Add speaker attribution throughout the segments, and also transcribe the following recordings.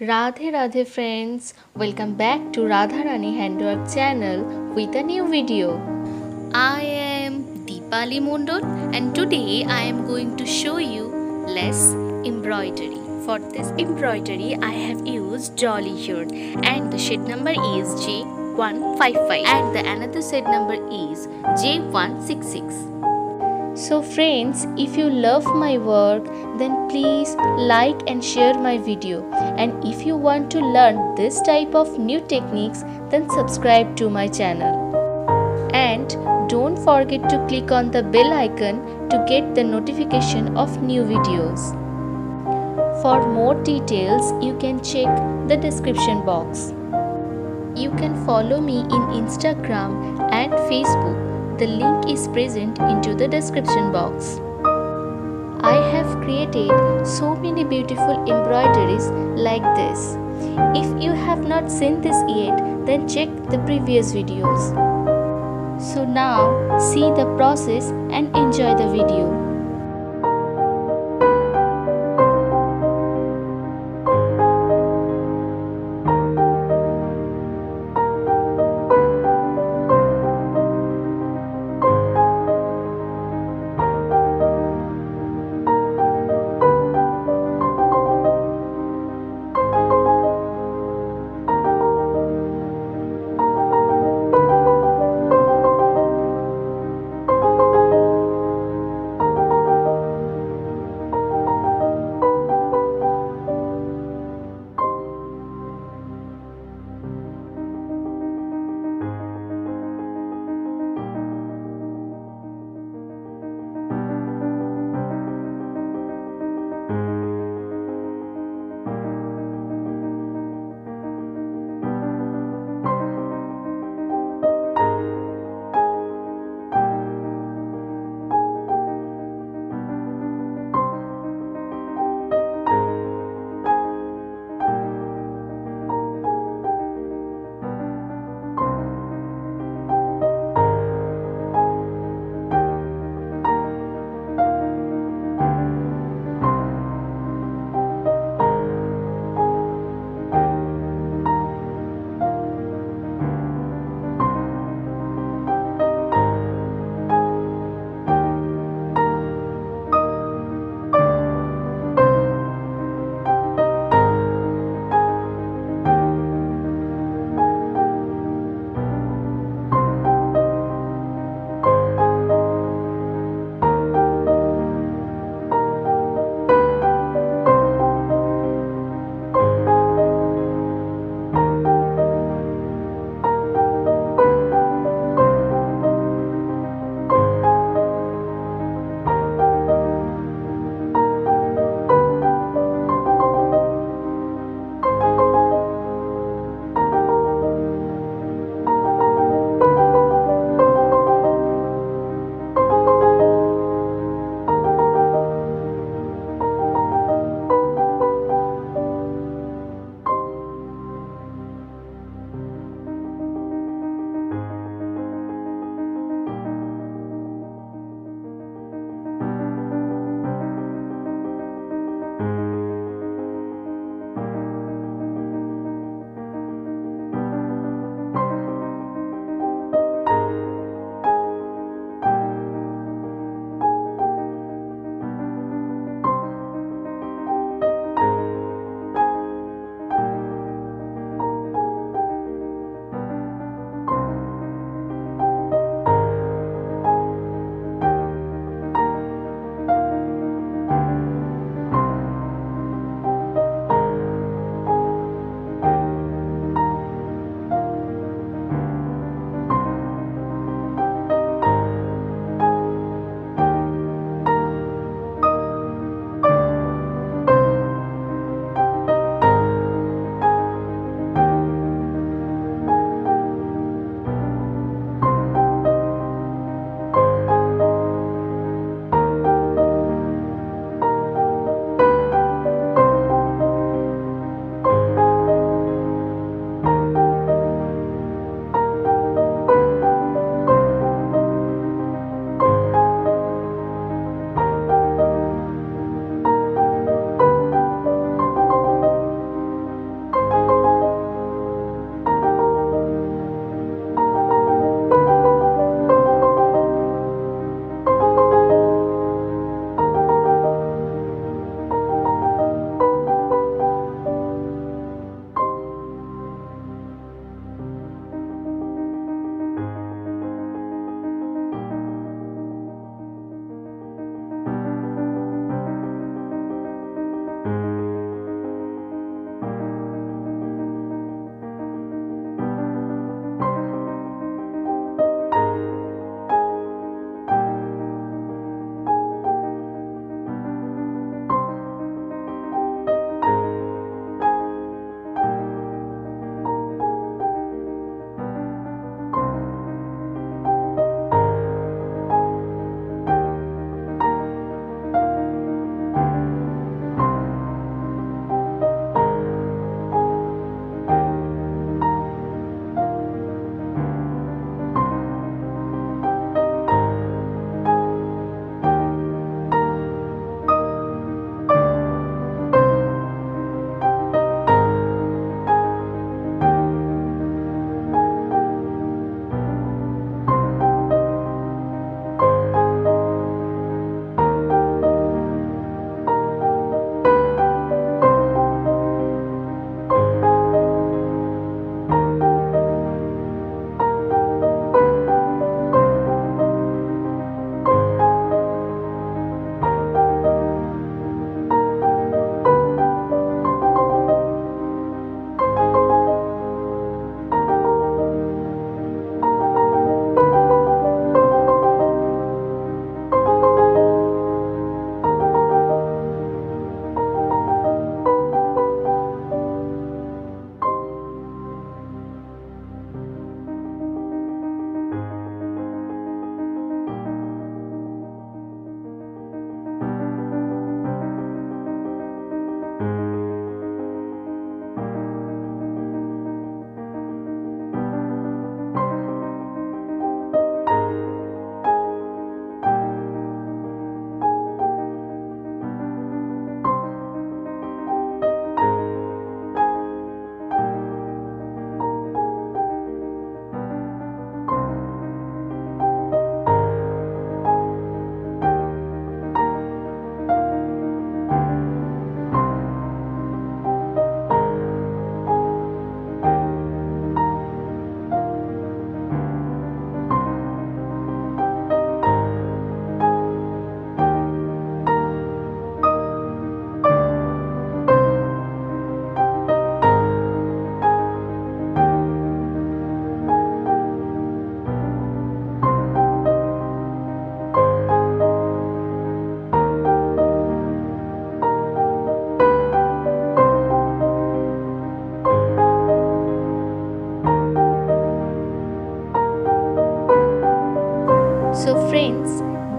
Speaker 1: Radhe Radhe friends, welcome back to Radharani Handwork channel with a new video. I am Deepali Mondol and today I am going to show you less embroidery. For this embroidery I have used Jolly here and the shade number is J155 and the another shade number is J166. So friends, if you love my work, then please like and share my video. And if you want to learn this type of new techniques, then subscribe to my channel. And don't forget to click on the bell icon to get the notification of new videos. For more details, you can check the description box. You can follow me in Instagram and Facebook. The link is present into the description box. I have created so many beautiful embroideries like this. If you have not seen this yet, then check the previous videos. So now see the process and enjoy the video.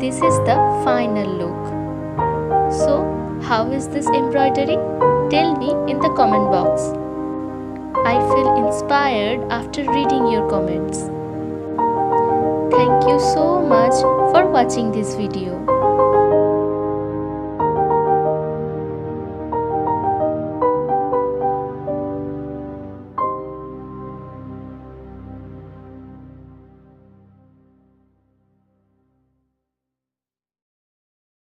Speaker 1: this is the final look. So, how is this embroidery? Tell me in the comment box. I feel inspired after reading your comments. Thank you so much for watching this video.